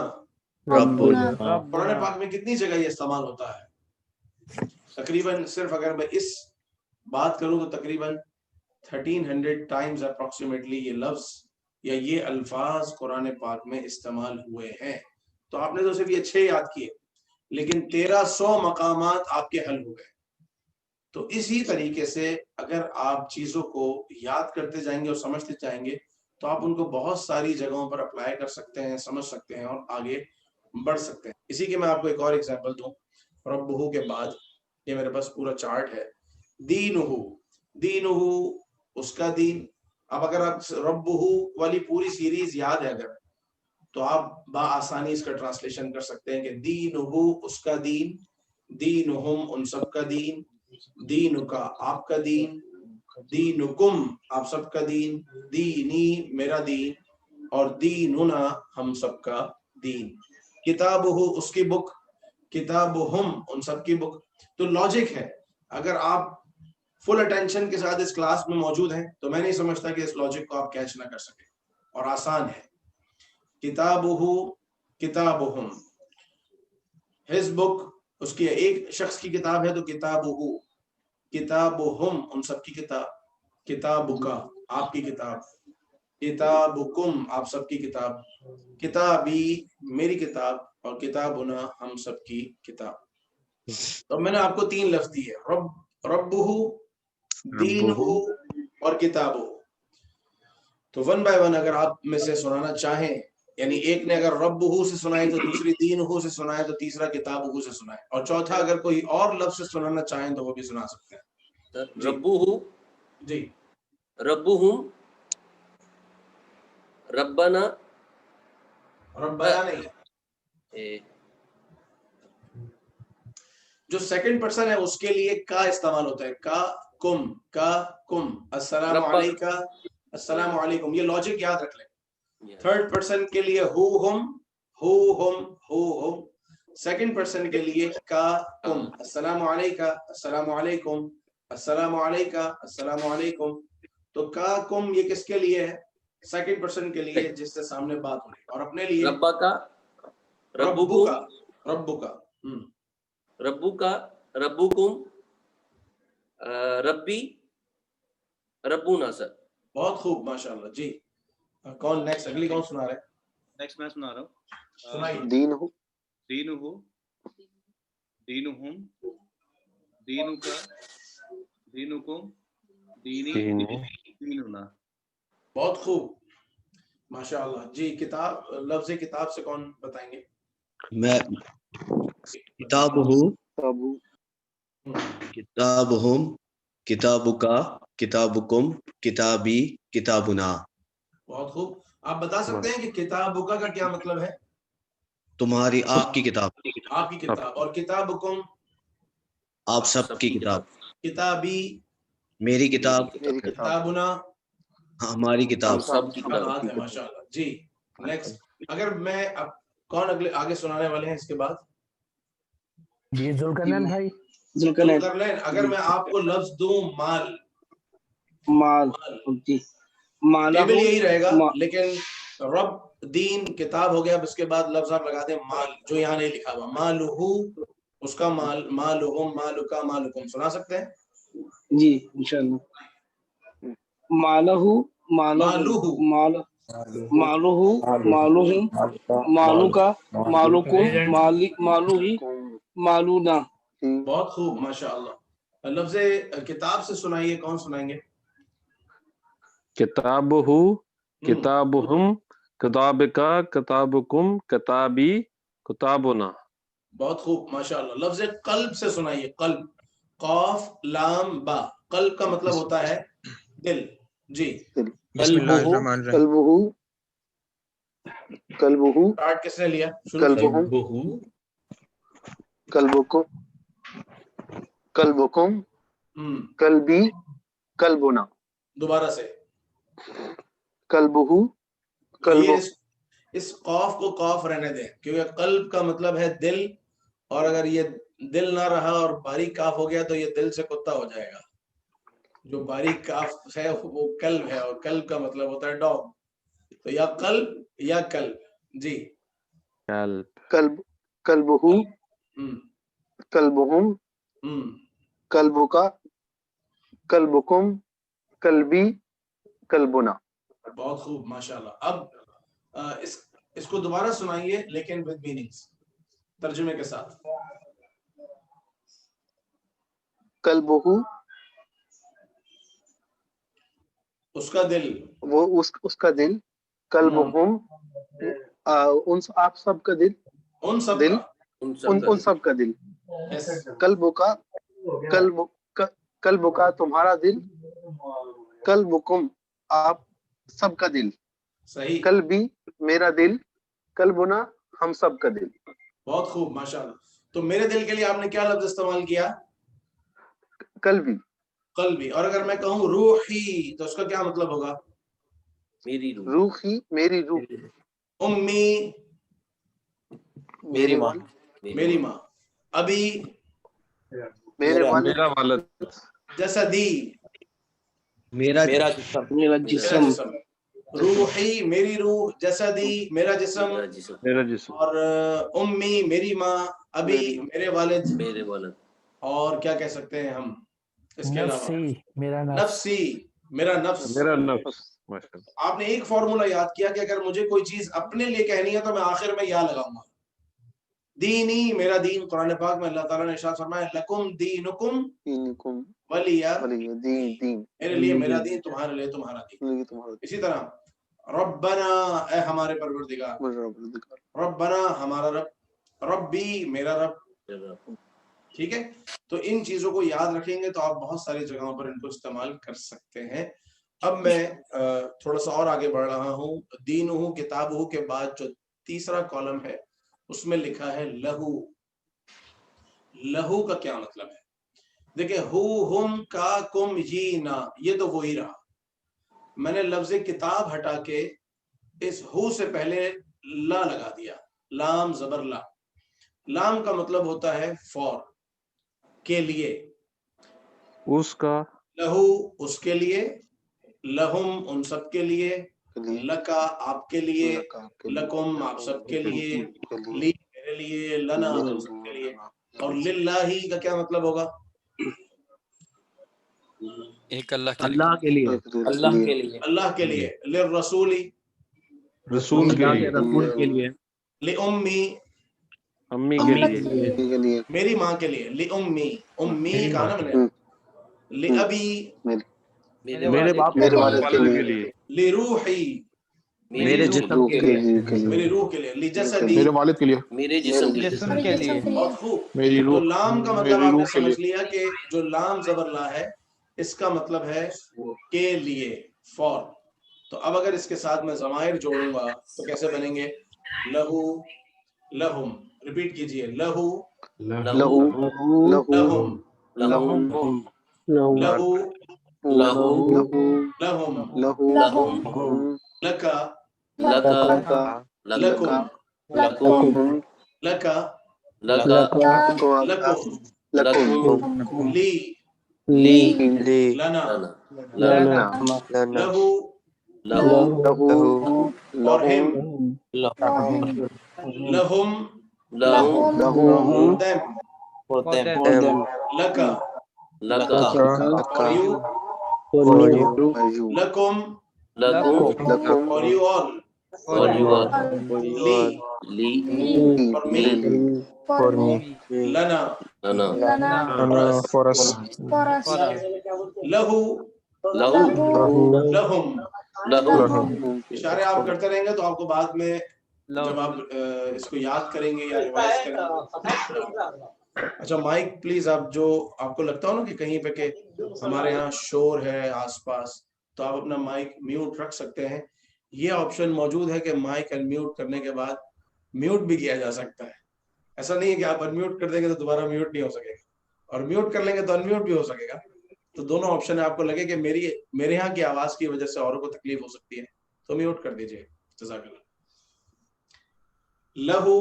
ربنا. قرآن پاک میں کتنی جگہ یہ استعمال ہوتا ہے؟ تقریباً صرف اگر میں اس بات کروں تو تقریباً 1300 ٹائمز اپروکسیمیٹلی یہ لفظ یا یہ الفاظ قرآن پاک میں استعمال ہوئے ہیں. تو آپ نے تو صرف یہ 6 یاد کیے لیکن 1300 مقامات آپ کے حل ہو گئے. تو اسی طریقے سے اگر آپ چیزوں کو یاد کرتے جائیں گے اور سمجھتے جائیں گے تو آپ ان کو بہت ساری جگہوں پر اپلائی کر سکتے ہیں، سمجھ سکتے ہیں اور آگے بڑھ سکتے ہیں. اسی کے میں آپ کو ایک اور ایگزامپل دوں. ربہ کے بعد یہ میرے پاس پورا چارٹ ہے. دینہ، دینہ اس کا دین. اب اگر آپ ربہ والی پوری سیریز یاد ہے اگر تو آپ بآسانی اس کا ٹرانسلیشن کر سکتے ہیں کہ دینہ اس کا دین، دینہم ان سب کا دین، دینکا آپ کا دین، دینکم آپ سب کا دین، دینی میرا دین، اور دیننا ہم سب کا دین. کتابہ اس کی بک، کتابہم ان سب کی بک. تو لاجک ہے. اگر آپ فل اٹینشن کے ساتھ اس کلاس میں موجود ہیں تو میں نہیں سمجھتا کہ اس لاجک کو آپ کیچ نہ کر سکیں، اور آسان ہے. کتابہ کتابہم، ہز بک اس کی ایک شخص کی کتاب ہے تو کتابہ، کتابہم ان سب کی کتاب، کتابکا آپ کی کتاب، کتابکم آپ سب کی کتاب، کتابی میری کتاب، اور کتابنا ہم سب کی کتاب. تو میں نے آپ کو 3 لفظ دی ہے، ربہ، دینہ اور کتابہ. تو 1 بائی 1 اگر آپ میں سے سنانا چاہیں، یعنی ایک نے اگر ربہ سے سنائی تو دوسری دینہ سے سنائے تو تیسرا کتابہ سے سنائے، اور چوتھا اگر کوئی اور لفظ سے سنانا چاہیں تو وہ بھی سنا سکتے ہیں. ربہ جی ربہم ربنا ربنا نہیں، جو سیکنڈ پرسن ہے اس کے لیے کا استعمال ہوتا ہے، کا کم، السلام علیکہ، السلام علیکم. یہ لاجک یاد رکھ لیں. تھرڈ پرسن کے لیے ہم، سیکنڈ پرسن کے لیے کا کم، السلام علیکہ، السلام علیکم، السلام علیکہ، السلام علیکم. تو کا کم یہ کس کے لیے ہے؟ سیکنڈ پرسن کے لیے جس سے سامنے بات ہو رہی ہے. اور اپنے لیے ربکا ربکا ربکا ربکم ربی ربنا. سر بہت خوب، ماشاءاللہ. جی کون نیکسٹ؟ اگلی کون سنا رہا ہے؟ نیکسٹ میں سنا رہا ہوں. سنائیے. دینہ، دینہ، دینہم، دینکا، دینکم، دینی، دیننا. بہت خوب، ماشاءاللہ. جی کتاب، لفظ کتاب سے کون بتائیں گے؟ میں کتابہ، کتابہم، کتابکا، کتابکم، کتابی، کتابنا. بہت خوب. آپ بتا سکتے ہیں کہ کتابکا کا کیا مطلب ہے؟ تمہاری، آپ کی کتاب، آپ کی کتاب. اور کتابکم آپ سب کی کتاب. کتابی میری کتاب، کتابنا ہماری کتاب. سب کی کیا بات ہے، ماشاءاللہ. جی نیکسٹ. اگر میں اب کون اگلے آگے سنانے والے ہیں اس کے بعد؟ جی ذوالقرنین بھائی. ذوالقرنین. اگر میں آپ کو لفظ دوں مال، مال، جی مالہ، ٹیبل یہی رہے گا لیکن رب، دین، کتاب ہو گیا. اب اس کے بعد لفظ آپ لگا دیں مال، جو یہاں نہیں لکھا ہوا، مالہ اس کا مال، مالہم، مالکا، مالکم. سنا سکتے ہیں؟ جی انشاءاللہ. مالہ، مالہ، مالہ، مالہم، مالکا، مالکم، مالوہی، مالونا. بہت خوب، ماشاءاللہ. لفظ کتاب سے سنائیے، کون سنائیں گے؟ کتابہ، کتابہم، کتابکا، کتابکم، کتابی، کتابنا. بہت خوب، ماشاءاللہ. لفظ قلب سے سنائیے، قلب، قاف لام با. قلب کا مطلب ہوتا ہے دل. جی بسم اللہ الرحمن الرحیم. قلبہ، اسٹارٹ کس نے لیا؟ شروع قلبہم، قلبکم، قلبکم، قلبی، قلبنا. دوبارہ سے. قلبہ، قلب. اس قاف کو قاف رہنے دیں کیونکہ قلب کا مطلب ہے دل، اور اگر یہ دل نہ رہا اور باریک کاف ہو گیا تو یہ دل سے کتا ہو جائے گا. جو باریک کاف ہے وہ قلب ہے، اور قلب کا مطلب ہوتا ہے ڈاگ. تو یا قلب یا قلب. جی قلب قلبہ قلبہم قلبک قلبکم قلبی قلبنا. بہت خوب، ماشاءاللہ. اب اس کو دوبارہ سنائیے لیکن with meanings، ترجمے کے ساتھ. قلبہ اس کا دل، وہ اس کا دل، قلبہم آپ سب کا دل، ان سب دل کا، ان سب کا دل، قلبک قلبک تمہارا دل، قلبکم آپ سب کا دل، صحیح، قلبی میرا دل، قلبنا ہم سب کا دل. بہت خوب، ماشاءاللہ. تو میرے دل کے لیے آپ نے کیا لفظ استعمال کیا؟ قلبی. قلبی. اور اگر میں کہوں روحی تو اس کا کیا مطلب ہوگا؟ میری روح، روحی میری روح، امی میری ماں، میری ماں، ابھی میرے والد، میرا والد، جسدی میرا میرا جسم، میرا میرا جسم، جسم، روحی میری روح، جسدی میرا جسم، میرا جسم، میرا جسم، اور امی میری ماں، ابھی میرے والد. میرے والد، اور کیا کہہ سکتے ہیں ہم اس کے علاوہ؟ نفسی، میرا نفس. نفسی میرا نفس. میرا نفس. ماشاءاللہ. آپ نے ایک فارمولا یاد کیا کہ اگر مجھے کوئی چیز اپنے لیے کہنی ہے تو میں آخر میں یا لگاؤں گا. دینی میرا دین، قرآن پاک میں اللہ تعالیٰ نے ارشاد فرمایا لکم دینکم دینکم ولی دین، دین میرے لیے میرا دین، تمہارے لیے تمہارا دین. اسی طرح ربنا اے ہمارے پروردگار، ربنا ہمارا رب، ربی میرا رب. ٹھیک ہے، تو ان چیزوں کو یاد رکھیں گے تو آپ بہت ساری جگہوں پر ان کو استعمال کر سکتے ہیں. اب میں تھوڑا سا اور آگے بڑھ رہا ہوں. دینہ کتابہ کے بعد جو تیسرا کالم ہے اس میں لکھا ہے لہو. لہو کا کیا مطلب ہے؟ دیکھیں، ہو، ہم، کا، کم، یہ، نا، یہ تو وہی رہا. میں نے لفظ کتاب ہٹا کے اس ہو سے پہلے لا لگا دیا، لام زبر لا. لام کا مطلب ہوتا ہے فور، کے لیے. اس کا، لہو اس کے لیے، لہم ان سب کے لیے، لکا آپ کے لیے، لکم آپ سب کے لیے، لی میرے لیے، لنا ہم سب کے لیے. اور للہ کا کیا مطلب ہوگا؟ ایک اللہ کے اللہ کے لیے، اللہ کے لیے، اللہ کے لیے. للرسولی رسول کے اللہ لیے، کے رسول کے لیے، لأمی امی کے لیے، میری ماں کے لیے، لأمی امی کہا نا میں نے، لأبی میرے باپ میرے والد کے لیے، لروحی میرے جسم کے لیے، میری روح کے لیے، لجسدی میرے والد کے لیے، میرے جسم کے لیے. بہت خوب. میری تو روح، لام کا مطلب میری آپ نے روح کے سمجھ لیے. لیا کہ جو لام زبر لا ہے اس کا مطلب ہے کے لیے، فور. تو اب اگر اس کے ساتھ میں ضمائر جوڑوں گا تو کیسے بنیں گے؟ لہو، لہم. ریپیٹ کیجئے، لہو، لہو لہم، لہم، لہو، لہو، لہم، لہم، لکا، لکا، لکم، لکم، لکا، لکا، لکم، لی، لی، لنا، لنا، لہو، لہو، اور ہم، لہم، لہم، دم، for them، for them, لکا، لکا، اور یو، for you, لکم، لکم، اور you all, for you all، لی، لی، اور می، for me, لنا، لنا، اور اس. for us, لہو، لہو، لہم. لہم، اشارے آپ کرتے رہیں گے تو آپ کو بعد میں جب آپ اس کو یاد کریں گے یا ریوائز کریں گے. اچھا مائک پلیز، آپ جو آپ کو لگتا ہو نا کہ کہیں پہ کہ ہمارے یہاں شور ہے آس پاس تو آپ اپنا مائک میوٹ رکھ سکتے ہیں. یہ آپشن موجود ہے کہ مائک انمیوٹ کرنے کے بعد میوٹ بھی کیا جا سکتا ہے. ایسا نہیں ہے کہ آپ انمیوٹ کر دیں گے تو دوبارہ میوٹ نہیں ہو سکے گا، اور میوٹ کر لیں گے تو انمیوٹ بھی ہو سکے گا. تو دونوں آپشن ہے. آپ کو لگے کہ میرے یہاں کی آواز کی وجہ سے اوروں کو تکلیف ہو سکتی ہے تو میوٹ کر دیجئے. جزاک اللہ. لہو،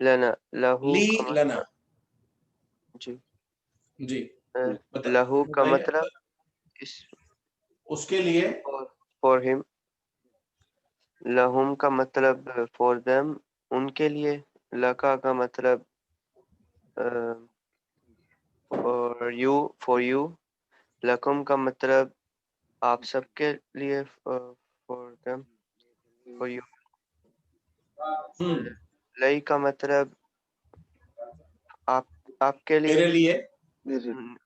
لنا لہو لی کا لنا جی جی لہو کا مطلب اس کے لیے فور ہم، لہم کا مطلب فور دیم ان کے لیے، لکا کا مطلب فور یو، لکم کا مطلب آپ سب کے لیے، فور دیم فور یو، لئی کا مطلب آپ کے لیے، میرے لیے،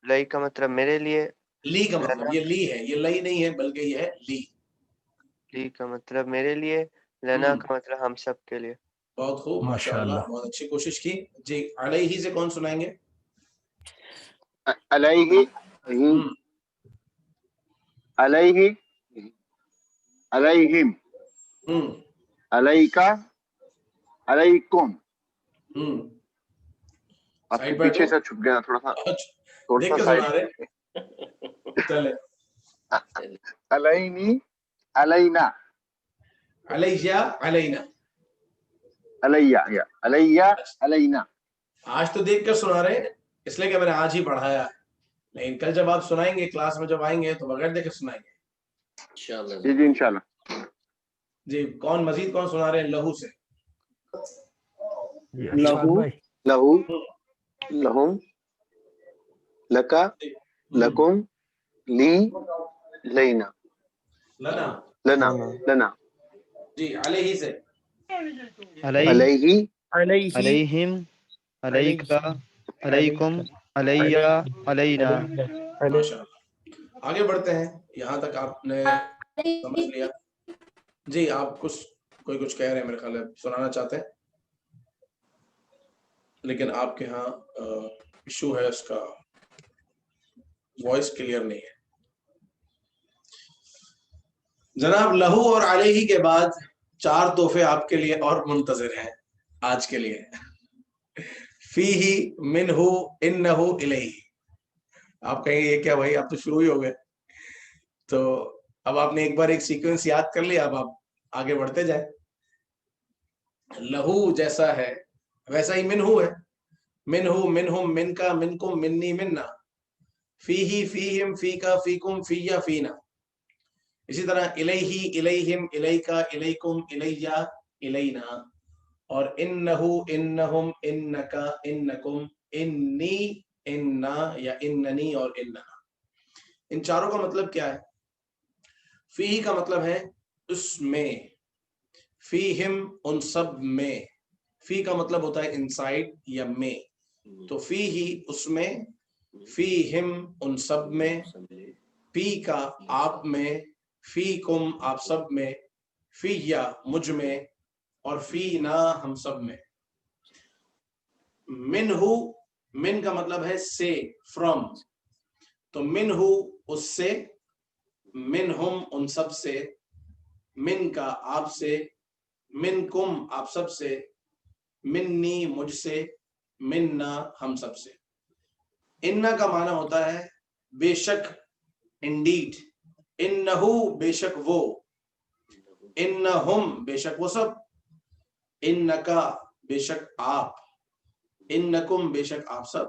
لئی کا مطلب میرے لیے، لی کا مطلب یہ لی ہے، یہ لئی نہیں ہے بلکہ یہ ہے لی، لی کا مطلب میرے لیے، لنا کا مطلب ہم سب کے لیے۔ بہت خوب، ماشاءاللہ، بہت اچھی کوشش کی جی۔ علیہ سے کون سنائیں گے؟ علیہ علیہ علیہم علیکا علیکم۔ آپ کے پیچھے سے چھپ گیا تھوڑا سا سائڈ۔ چلے علیہ علینا علیہ علینا علیہ علیہ علینا۔ آج تو دیکھ کر سنا رہے ہیں اس لیے کہ میں نے آج ہی پڑھایا ہے، لیکن کل جب آپ سنائیں گے کلاس میں، جب آئیں گے تو بغیر دیکھ کر سنائیں گے جی جی انشاءاللہ۔ جی کون مزید کون سنا رہے ہیں لہو سے؟ لہو لہو لہم لکا لکم لی لینا لنا لنا لنا۔ جی علیہ سے علیہ علیہم علیکا علیکم علیہ علینا۔ آگے بڑھتے ہیں، یہاں تک آپ نے سمجھ لیا؟ جی آپ کوئی کچھ کہہ رہے ہیں، میرے خیال ہے سنانا چاہتے ہیں، لیکن آپ کے ہاں ایشو ہے، اس کا وائس کلیئر نہیں ہے۔ جناب لہو اور علیہ کے بعد 4 تحفے آپ کے لیے اور منتظر ہیں آج کے لیے۔ فیہ منہ انہ الیہ۔ آپ کہیں گے یہ کیا بھائی، آپ تو شروع ہی ہو گئے، تو اب آپ نے ایک بار ایک سیکوینس یاد کر لیا، اب آپ آگے بڑھتے جائیں۔ لہو جیسا ہے ویسا ہی منہ ہے، منہ منہم من کا منکم منی منا، فیہ فیہم فیکا فیکم فیہ فینا۔ اسی طرح الیہ الیہم الیکا الیکم الیہ الینا، اور انہ انہم انکا انکم انی اننا یا اننی اور اننا۔ ان چاروں کا مطلب کیا ہے؟ فی کا مطلب ہے اس میں، فیہم ان سب میں، فی کا مطلب ہوتا ہے انسائیڈ یا میں، تو فی ہی اس میں، فیہم ان سب میں، فی کا آپ میں، فیکم آپ سب میں، فیہ مجھ میں، اور فینا ہم سب میں۔ منہ، من کا مطلب ہے سے، فرام، تو منہ اس سے، منہم ان سب سے، من کا آپ سے، منکم آپ سب سے، منی مجھ سے، مننا ہم سب سے۔ اننا کا معنی ہوتا ہے بے شک، انڈیڈ، انہو بے شک وہ، انہم بے شک وہ سب، انکا بے شک آپ، انکم بے شک آپ سب،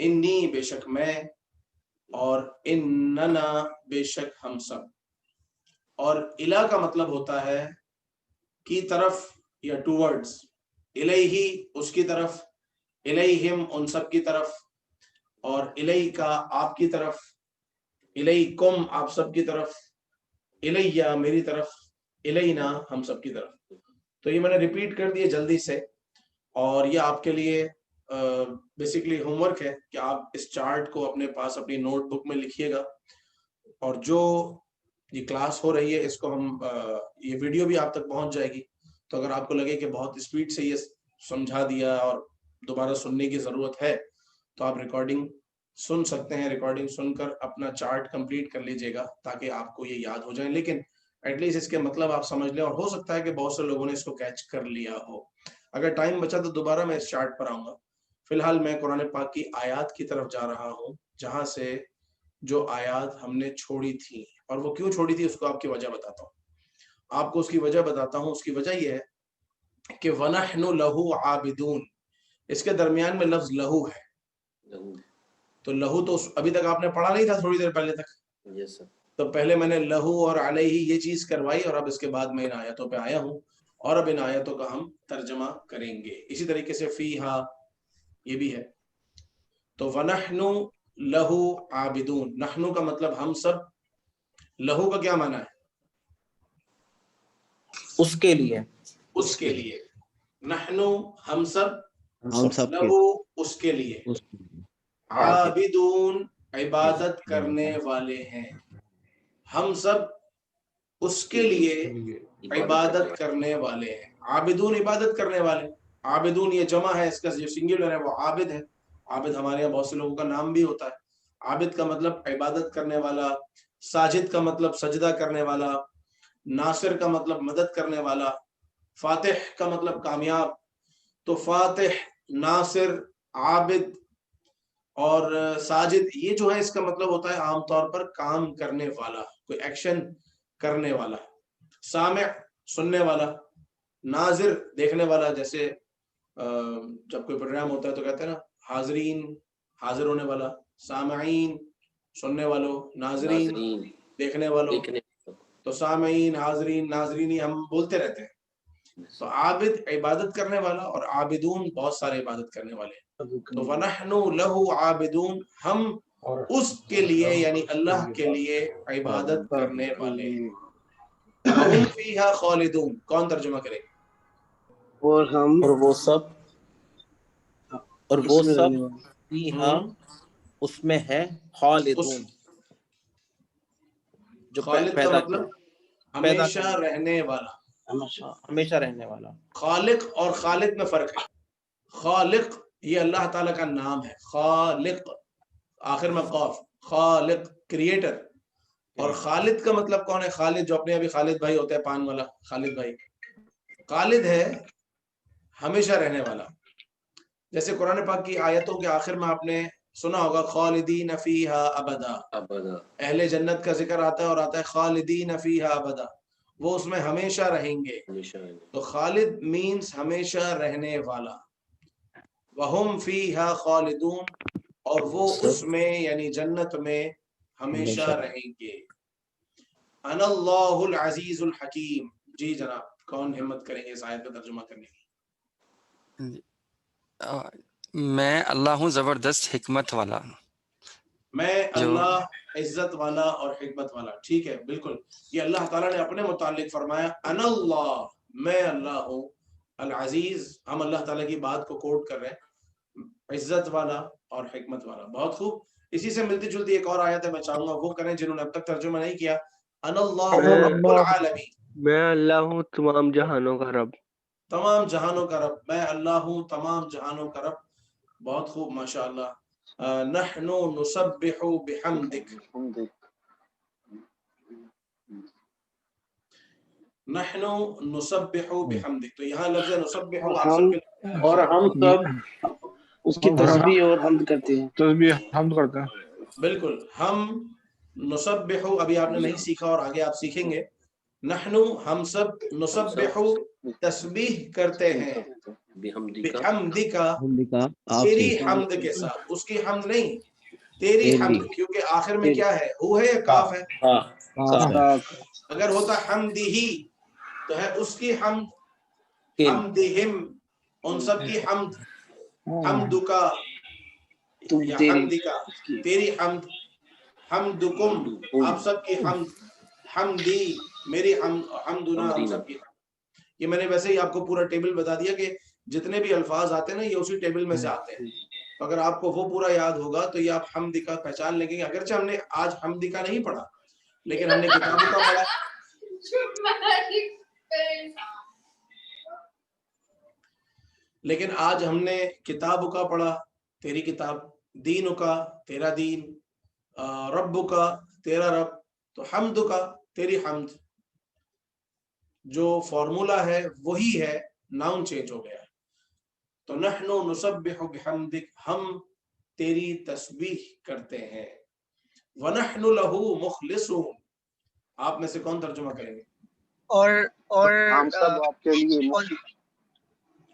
انی بے شک میں، اور اننا بے شک ہم سب۔ اور الہ کا مطلب ہوتا ہے کی طرف یا ٹوورڈز، الیہ اس کی طرف، الیہم ان سب کی طرف، اور الیکا آپ کی طرف، الیکم آپ سب کی طرف، الیہ میری طرف، الینا ہم سب کی طرف۔ تو یہ میں نے ریپیٹ کر دیے جلدی سے، اور یہ آپ کے لیے بیسیکلی ہوم ورک ہے کہ آپ اس چارٹ کو اپنے پاس اپنی نوٹ بک میں لکھیے گا، اور جو یہ کلاس ہو رہی ہے اس کو ہم یہ ویڈیو بھی آپ تک پہنچ جائے گی، تو اگر آپ کو لگے کہ بہت اسپیڈ سے یہ سمجھا دیا اور دوبارہ سننے کی ضرورت ہے تو آپ ریکارڈنگ سن سکتے ہیں، ریکارڈنگ سن کر اپنا چارٹ کمپلیٹ کر لیجئے گا تاکہ آپ کو یہ یاد ہو جائے، لیکن ایٹ لیسٹ اس کے مطلب آپ سمجھ لیں، اور ہو سکتا ہے کہ بہت سے لوگوں نے اس کو کیچ کر لیا ہو۔ اگر ٹائم بچا تو دوبارہ میں اس چارٹ پر آؤں گا۔ فی الحال میں قرآن پاک کی آیات کی طرف جا رہا ہوں، جہاں سے جو آیات ہم نے چھوڑی تھی، اور وہ کیوں چھوڑی تھی اس کو آپ کی وجہ بتاتا ہوں، آپ کو اس کی وجہ بتاتا ہوں۔ اس کی وجہ یہ ہے کہ وَنَحْنُ لَهُ عَابِدُونَ، اس کے درمیان میں لفظ لہو ہے. تو لہو تو ابھی تک آپ نے پڑھا نہیں تھا تھوڑی دیر پہلے تک. تو پہلے میں نے لہو اور علیہ یہ چیز کروائی، اور اب اس کے بعد میں ان آیتوں پہ آیا ہوں، اور اب ان آیتوں کا ہم ترجمہ کریں گے. اسی طریقے سے فیہا یہ بھی ہے. تو وَنَحْنُ لَهُ عَابِدُونَ، نحنو کا مطلب ہم سب، لہو کا کیا معنی ہے؟ اس کے لیے. اس کے لیے. نحنو ہم سب، ہم سب کے لہو اس کے لیے. عابدون عبادت کرنے والے ہیں. ہم سب اس کے لیے عبادت کرنے والے ہیں. عابدون عبادت کرنے والے. عابدون یہ جمع ہے، اس کا جو سنگولر ہے وہ عابد ہے. عابد ہمارے یہاں بہت سے لوگوں کا نام بھی ہوتا ہے. عابد کا مطلب عبادت کرنے والا، ساجد کا مطلب سجدہ کرنے والا، ناصر کا مطلب مدد کرنے والا، فاتح کا مطلب کامیاب. تو فاتح، ناصر، عابد اور ساجد یہ جو ہے اس کا مطلب ہوتا ہے عام طور پر کام کرنے والا، کوئی ایکشن کرنے والا. سامع سننے والا، ناظر دیکھنے والا. جیسے جب کوئی پروگرام ہوتا ہے تو کہتے ہیں نا حاضرین حاضر ہونے والا، سامعین سننے والوں، ناظرین دیکھنے والوں. تو سامعین، حاضرین، ناظرین یہ ہم بولتے رہتے ہیں. تو عابد عبادت کرنے والا، اور عابدون بہت سارے عبادت کرنے والے. تو وَنَحْنُ لَهُ عَابِدُونَ، ہم اس کے لیے یعنی اللہ کے لیے عبادت کرنے والے ہیں. وَهُمْ فِيهَا خَالِدُونَ، کون ترجمہ کرے؟ اور ہم اور وہ سب فیہا اس میں ہے خالدون، جو خالد کا پیدا مطلب ہمیشہ رہنے والا، ہمیشہ رہنے والا. خالق اور خالد میں فرق ہے. خالق یہ اللہ تعالیٰ کا نام ہے، خالق آخر میں قاف، خالق کریٹر. اور خالد کا مطلب کون ہے؟ خالد جو اپنے ابھی خالد بھائی ہوتے ہیں، پان والا خالد بھائی. خالد ہے ہمیشہ رہنے والا. جیسے قرآن پاک کی آیتوں کے آخر میں آپ نے سنا ہوگا خالدین فیہا ابدا، اہل جنت کا ذکر آتا ہے اور آتا ہے خالدین فیہا ابدا، وہ اس میں ہمیشہ رہیں گے. تو خالد مینز ہمیشہ رہنے والا. وَهُمْ فِيهَا خَالِدُونَ، اور وہ اس میں یعنی جنت میں ہمیشہ رہیں گے. اَنَا اللَّهُ الْعَزِيزُ الْحَكِيمُ. جی جناب، کون ہمت کریں گے اس آیت کا ترجمہ کرنے کی؟ میں اللہ ہوں زبردست حکمت والا. میں اللہ عزت والا اور حکمت والا. ٹھیک ہے، بالکل. یہ اللہ تعالیٰ نے اپنے متعلق فرمایا انا اللہ، میں اللہ ہوں. العزیز، ہم اللہ تعالیٰ کی بات کو کوٹ کر رہے ہیں، عزت والا اور حکمت والا. بہت خوب. اسی سے ملتی جلتی ایک اور آیت ہے، میں چاہوں گا وہ کریں جنہوں نے اب تک ترجمہ نہیں کیا. انا اللہ رب العالمین، میں اللہ ہوں تمام جہانوں کا رب. تمام جہانوں کا رب. میں اللہ ہوں تمام جہانوں کا رب. بہت خوب، ماشاءاللہ. نحن نسبح بحمدک، نحن نسبح بحمدک. تو یہاں لفظ نسبح آپ سب کے، اور ہم سب اس کی تسبیح اور حمد کرتے ہیں. تسبیح حمد کرتے ہیں. بالکل. ہم نسبح ابھی آپ نے نہیں سیکھا اور آگے آپ سیکھیں گے. نحن ہم سب، نسبح تسبیح کرتے ہیں، بحمدک تیری حمد کے ساتھ. اس کی حمد نہیں، تیری حمد، کیونکہ آخر میں کیا ہے؟ ہو ہے یا کاف ہے؟ اگر ہوتا حمدی ہی تو ہے اس کی حمد، حمدہم ان سب کی حمد، حمدکا یا حمدکا تیری حمد، حمدکم آپ سب کی حمد، حمدی میری حمد، حمدنا ہم سب کی حمد. یہ میں نے ویسے ہی آپ کو پورا ٹیبل بتا دیا کہ جتنے بھی الفاظ آتے ہیں نا یہ اسی ٹیبل میں سے آتے ہیں. اگر آپ کو وہ پورا یاد ہوگا تو یہ آپ حمدکا پہچان لیں گے. اگرچہ ہم نے آج حمدکا نہیں پڑھا لیکن ہم نے کتابوں کا پڑھا، لیکن آج ہم نے کتاب کا پڑھا، تیری کتاب، دین کا تیرا دین، رب کا تیرا رب. تو حمد کا تیری حمد، جو فارمولا ہے وہی ہے، ناؤن چینج ہو گیا. تو نحن نسبح بحمدک، ہم تیری تسبیح کرتے ہیں. ونحن له مخلصون، آپ میں سے کون ترجمہ کریں گے؟ اور ہم سب آپ کے لیے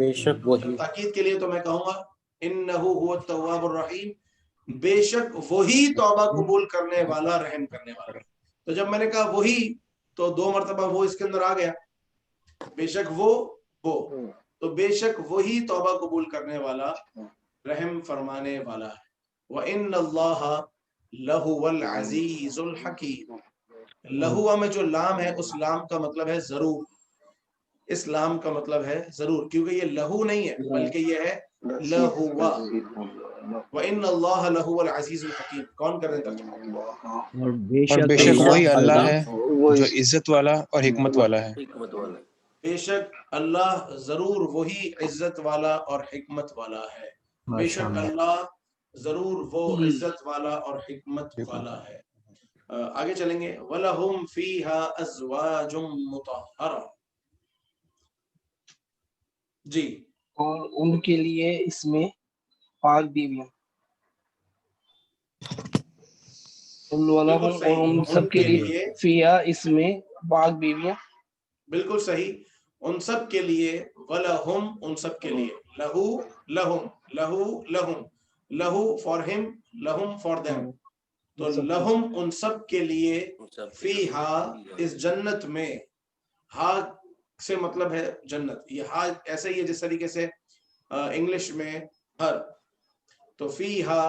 بے شک وہی تاکید کے لیے تو میں کہوں گا انہو هو التواب الرحیم، بے شک وہی توبہ قبول کرنے والا رحم کرنے والا. تو جب میں نے کہا وہی تو 2 مرتبہ وہ اس کے اندر آ گیا، بے شک وہ تو بے شک وہی توبہ قبول کرنے والا رحم فرمانے والا ہے. وَإِنَّ اللَّهَ لَهُوَ الْعَزِيزُ الْحَكِيمُ. لہوا میں جو لام ہے اس لام کا مطلب ہے ضرور، اس لام کا مطلب ہے ضرور، کیونکہ یہ لہو نہیں ہے بلکہ یہ ہے لہوا. وَإِنَّ اللَّهَ لَهُوَ الْعَزِيزُ الْحَكِيمُ. کون کر رہے ہیں ترجمہ؟ اور بے اور بے شک وہی اللہ ہے جو عزت والا اور حکمت والا ہے. بے شک اللہ ضرور وہی عزت والا اور حکمت والا ہے. بے شک اللہ ضرور وہ عزت والا اور حکمت والا ہے. آگے چلیں گے. وَلَهُمْ فِيهَا أَزْوَاجٌ مُطَهَّرَةٌ. جی. اور ان کے لیے اس میں پاک بیویاں. اور ان سب کے لیے فیا اس میں پاک بیویاں. بالکل صحیح. ان سب کے لیے وَلَهُمْ ان سب کے لیے لہو لہم لہو لہم لہو فار ہم لہم فار دیم. تو لہم ان سب کے لیے فیہا اس جنت میں، ہا سے مطلب ہے جنت، یہ ہا ایسے ہی ہے جس طریقے سے انگلش میں ہر. تو فیہا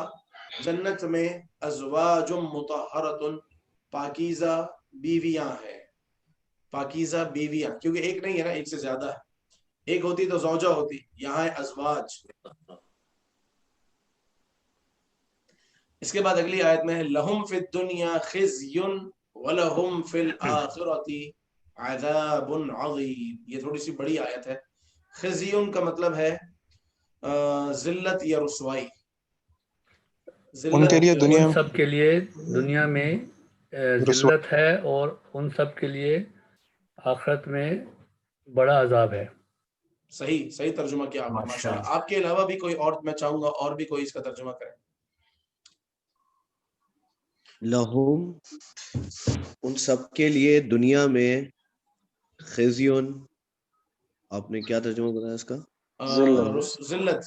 جنت میں ازواج مطہرۃ پاکیزہ بیویاں ہیں. پاکیزہ بیویاں، کیونکہ ایک نہیں ہے نا، ایک سے زیادہ ہے. ایک ہوتی تو زوجہ ہوتی، یہاں ہے ازواج. اس کے بعد اگلی آیت میں ہے لہم فی الدنیا خزی ولہم فی الآخرۃ عذاب عظیم. یہ تھوڑی سی بڑی آیت ہے. خزی کا مطلب ہے ذلت یا رسوائی. ان کے لیے دنیا ان سب کے لیے دنیا میں ذلت ہے اور ان سب کے لیے آخرت میں بڑا عذاب ہے. صحیح صحیح ترجمہ کیا آپ نے، ماشاءاللہ. آپ کے علاوہ بھی کوئی اور، میں چاہوں گا اور بھی کوئی اس کا ترجمہ کرے. لہم ان سب کے لیے دنیا میں خزیون، آپ نے کیا ترجمہ بتایا اس کا؟ ذلت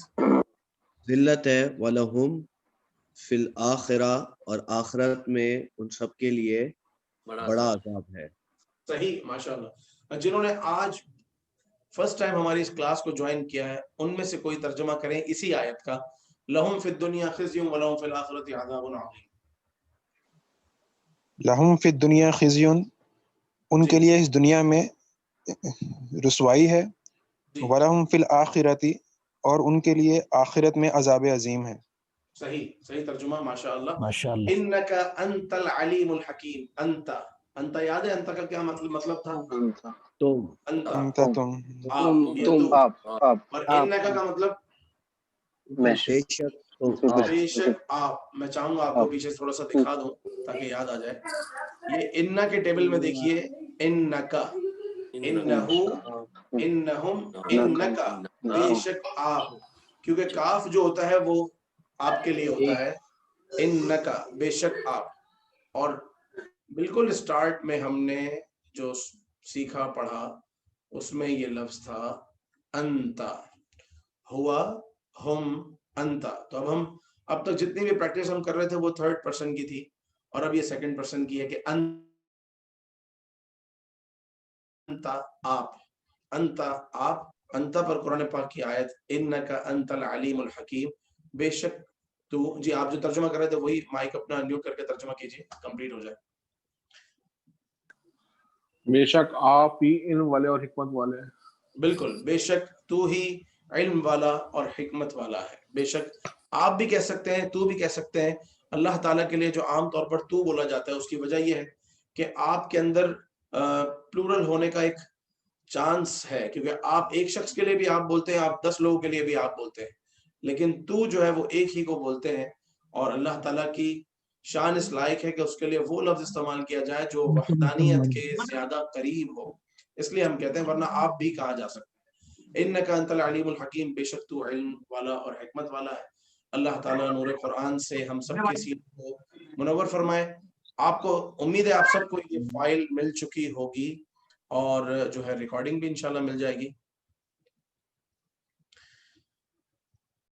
ذلت ہے. وَلَهُمْ فی الآخرہ اور آخرت میں ان سب کے لیے بڑا عذاب ہے. صحیح ماشاءاللہ. جنہوں نے آج فرسٹ ٹائم ہماری اس کلاس کو جوائن کیا ہے ان میں سے کوئی ترجمہ کریں اسی آیت کا، لہم فی الدنیا خزی ولہم فی الآخرۃ عذاب عظیم. لہم فی الدنیا خزی، ان کے لیے اس دنیا میں رسوائی ہے. ولہم فی الآخرۃ، اور ان کے لیے آخرت میں عذاب عظیم ہے. صحیح صحیح ترجمہ ماشاءاللہ. انک انت العلیم الحکیم. انت یاد ہے انت کا کیا مطلب تھا؟ تم. انت تم آپ. اور انک کا مطلب بے شک تم. بے شک آپ. میں چاہوں گا آپ کو پیچھے تھوڑا سا دکھا دوں تاکہ یاد آ جائے. یہ انہ کے ٹیبل میں دیکھیے، انکا، انہو، انہم، انکا، بے شک آپ. کیونکہ کاف جو ہوتا ہے وہ آپ کے لیے ہوتا ہے. انکا بے شک آپ. اور بالکل اسٹارٹ میں ہم نے جو سیکھا پڑھا اس میں یہ لفظ تھا انتا، ہوا، ہم، انتا. تو اب ہم اب تک جتنی بھی پریکٹس ہم کر رہے تھے وہ 3rd پرسن کی تھی، اور اب یہ 2nd پرسن کی ہے کہ انتا آپ. انتا آپ. انتا پر قرآن پاک کی آیت انکا انت العلیم الحکیم، بے شک تو. جی آپ جو ترجمہ کر رہے تھے وہی مائک اپنا انمیوٹ کر کے ترجمہ کیجئے، کمپلیٹ ہو جائے. بے شک آپ ہی علم والے اور حکمت والے ہیں. بالکل، بے شک تو ہی علم والا اور حکمت والا ہے. بے شک آپ بھی کہہ سکتے ہیں، تو بھی کہہ سکتے ہیں. اللہ تعالیٰ کے لیے جو عام طور پر تو بولا جاتا ہے اس کی وجہ یہ ہے کہ آپ کے اندر پلورل ہونے کا ایک چانس ہے، کیونکہ آپ ایک شخص کے لیے بھی آپ بولتے ہیں، آپ 10 لوگوں کے لیے بھی آپ بولتے ہیں، لیکن تو جو ہے وہ ایک ہی کو بولتے ہیں. اور اللہ تعالیٰ کی شان اس لائق ہے کہ اس کے لیے وہ لفظ استعمال کیا جائے جو وحدانیت کے زیادہ قریب ہو، اس لیے ہم کہتے ہیں، ورنہ آپ بھی کہا جا سکتا ہے. انکا انت العلیم الحکیم، بے شک تو علم والا اور حکمت والا ہے. اللہ تعالیٰ نور قرآن سے ہم سب کے سینوں کو منور فرمائے. آپ کو امید ہے آپ سب کو یہ فائل مل چکی ہوگی، اور جو ہے ریکارڈنگ بھی انشاءاللہ مل جائے گی.